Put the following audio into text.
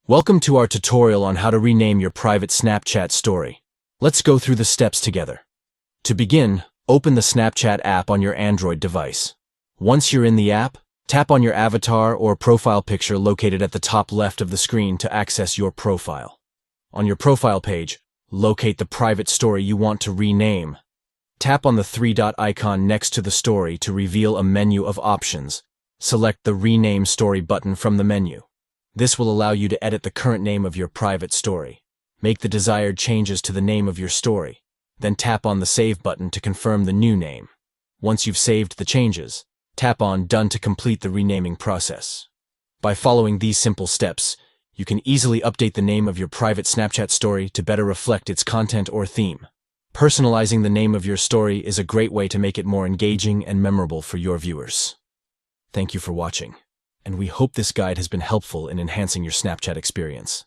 Welcome to our tutorial on how to rename your private Snapchat story. Let's go through the steps together. To begin, open the Snapchat app on your Android device. Once you're in the app, tap on your avatar or profile picture located at the top left of the screen to access your profile. On your profile page, locate the private story you want to rename. Tap on the three-dot icon next to the story to reveal a menu of options. Select the Rename Story button from the menu. This will allow you to edit the current name of your private story. Make the desired changes to the name of your story. Then tap on the Save button to confirm the new name. Once you've saved the changes, tap on Done to complete the renaming process. By following these simple steps, you can easily update the name of your private Snapchat story to better reflect its content or theme. Personalizing the name of your story is a great way to make it more engaging and memorable for your viewers. Thank you for watching, and we hope this guide has been helpful in enhancing your Snapchat experience.